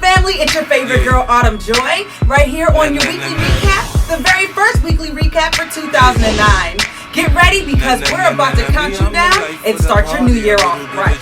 family? It's your favorite girl, Autumn Joy, right here on your weekly recap, the very first weekly recap for 2009. Get ready because we're about to count you down and start your new year off right.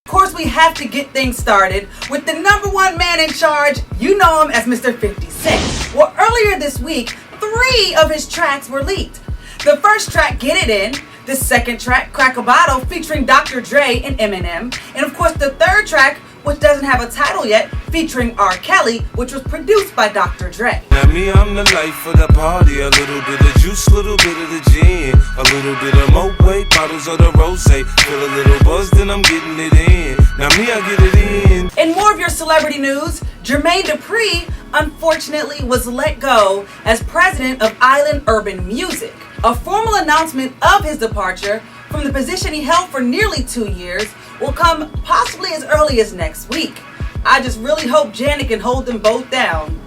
Of course, we have to get things started with the number one man in charge. You know him as Mr. 50 Cent. Well, earlier this week, 3 of his tracks were leaked. The first track, Get It In. The second track, Crack a Bottle, featuring Dr. Dre and Eminem. And of course, the third track, which doesn't have a title yet, featuring R. Kelly, which was produced by Dr. Dre. Now me, I'm the life of the party. A little bit of juice, little bit of the gin, a little bit of Moet, bottles of the rosé. Feel a little buzz, then I'm getting it in. Now me, I get it in. In more of your celebrity news, Jermaine Dupri unfortunately was let go as president of Island Urban Music. A formal announcement of his departure from the position he held for nearly 2 years will come possibly as early as next week. I just really hope Janet can hold them both down.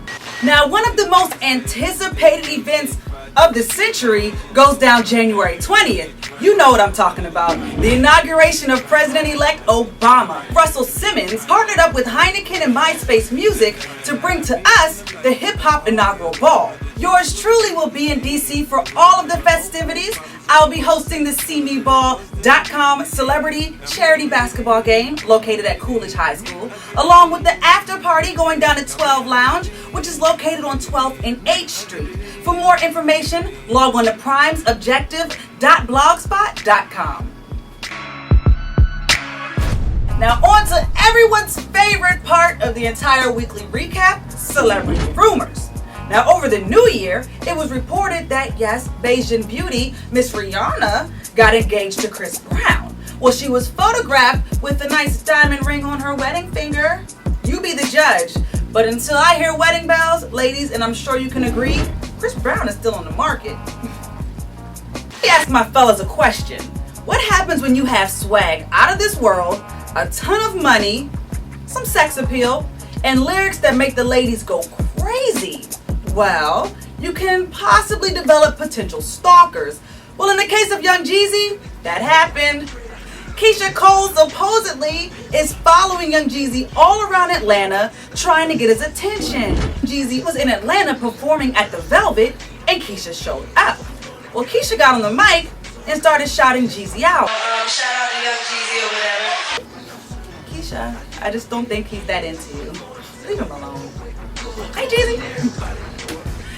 Now, one of the most anticipated events of the century goes down January 20th. You know what I'm talking about. The inauguration of President-elect Obama. Russell Simmons partnered up with Heineken and MySpace Music to bring to us the hip-hop inaugural ball. Yours truly will be in DC for all of the festivities. I'll be hosting the SeeMeBall.com celebrity charity basketball game located at Coolidge High School, along with the after party going down at 12 Lounge, which is located on 12th and H Street. For more information, log on to primesobjective.blogspot.com. Now on to everyone's favorite part of the entire weekly recap, celebrity rumors. Now, over the new year, it was reported that, yes, Bayesian beauty, Miss Rihanna, got engaged to Chris Brown. Well, she was photographed with a nice diamond ring on her wedding finger. You be the judge. But until I hear wedding bells, ladies, and I'm sure you can agree, Chris Brown is still on the market. Let me ask my fellas a question. What happens when you have swag out of this world, a ton of money, some sex appeal, and lyrics that make the ladies go crazy? Well, you can possibly develop potential stalkers. Well, in the case of Young Jeezy, that happened. Keisha Cole supposedly is following Young Jeezy all around Atlanta, trying to get his attention. Jeezy was in Atlanta performing at the Velvet, and Keisha showed up. Well, Keisha got on the mic and started shouting Jeezy out. Shout out to Young Jeezy over there. Keisha, I just don't think he's that into you. Leave him alone. Hey, Jeezy.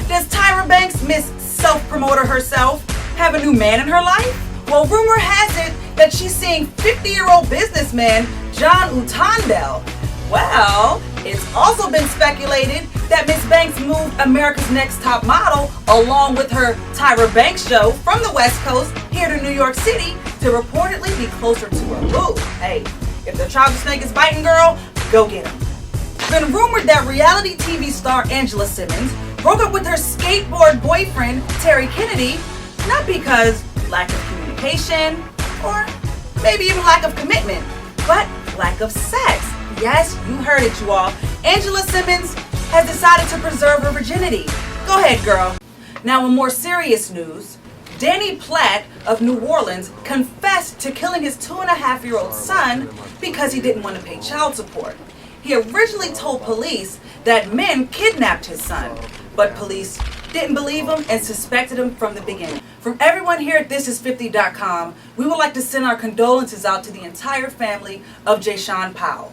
Does Tyra Banks, Miss Self-Promoter herself, have a new man in her life? Well, rumor has it that she's seeing 50-year-old businessman John Utandel. Well, it's also been speculated that Miss Banks moved America's Next Top Model along with her Tyra Banks show from the West Coast here to New York City to reportedly be closer to her boo. Hey, if the trouser snake is biting, girl, go get him. It's been rumored that reality TV star Angela Simmons broke up with her skateboard boyfriend, Terry Kennedy, not because lack of communication or maybe even lack of commitment, but lack of sex. Yes, you heard it, you all. Angela Simmons has decided to preserve her virginity. Go ahead, girl. Now, in more serious news, Danny Platt of New Orleans confessed to killing his 2.5-year-old son because he didn't want to pay child support. He originally told police that men kidnapped his son, but police didn't believe him and suspected him from the beginning. From everyone here at Thisis50.com, we would like to send our condolences out to the entire family of Jayshawn Powell.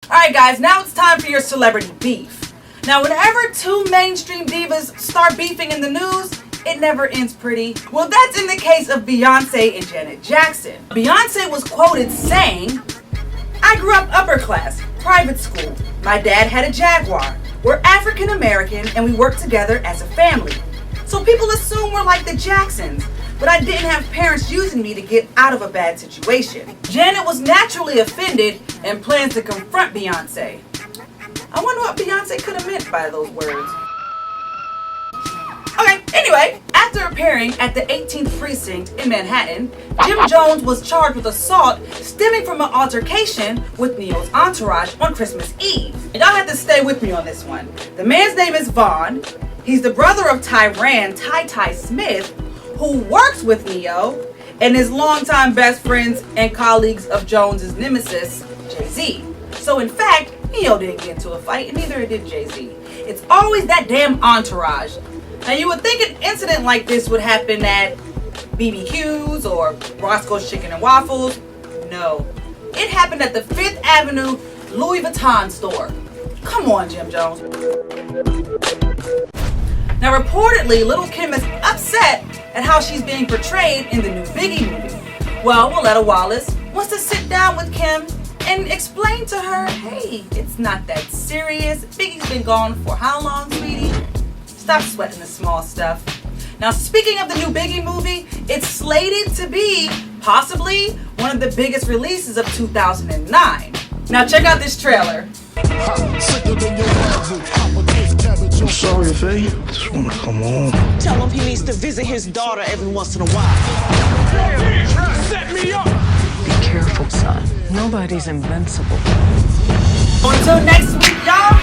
Alright guys, now it's time for your celebrity beef. Now whenever 2 mainstream divas start beefing in the news, it never ends pretty. Well, that's in the case of Beyonce and Janet Jackson. Beyonce was quoted saying, "I grew up upper class, private school. My dad had a Jaguar. We're African American and we work together as a family. So people assume we're like the Jacksons, but I didn't have parents using me to get out of a bad situation." Janet was naturally offended and plans to confront Beyonce. I wonder what Beyonce could have meant by those words. Okay, anyway, after appearing at the 18th Precinct in Manhattan, Jim Jones was charged with assault stemming from an altercation with Neo's entourage on Christmas Eve. Y'all have to stay with me on this one. The man's name is Vaughn. He's the brother of Tyran Ty Smith, who works with Neo, and is longtime best friends and colleagues of Jones's nemesis, Jay-Z. So in fact, Neo didn't get into a fight, and neither did Jay-Z. It's always that damn entourage. Now you would think an incident like this would happen at BBQs or Roscoe's Chicken and Waffles. No. It happened at the 5th Avenue Louis Vuitton store. Come on, Jim Jones. Now reportedly, Lil' Kim is upset at how she's being portrayed in the new Biggie movie. Well, Willetta Wallace wants to sit down with Kim and explain to her, hey, it's not that serious. Biggie's been gone for how long, sweetie? Stop sweating the small stuff. Now, speaking of the new Biggie movie, it's slated to be possibly one of the biggest releases of 2009. Now, check out this trailer. I'm sorry, Faye. I just want to come home. Tell him he needs to visit his daughter every once in a while. Set me up! Be careful, son. Nobody's invincible. Until next week, y'all.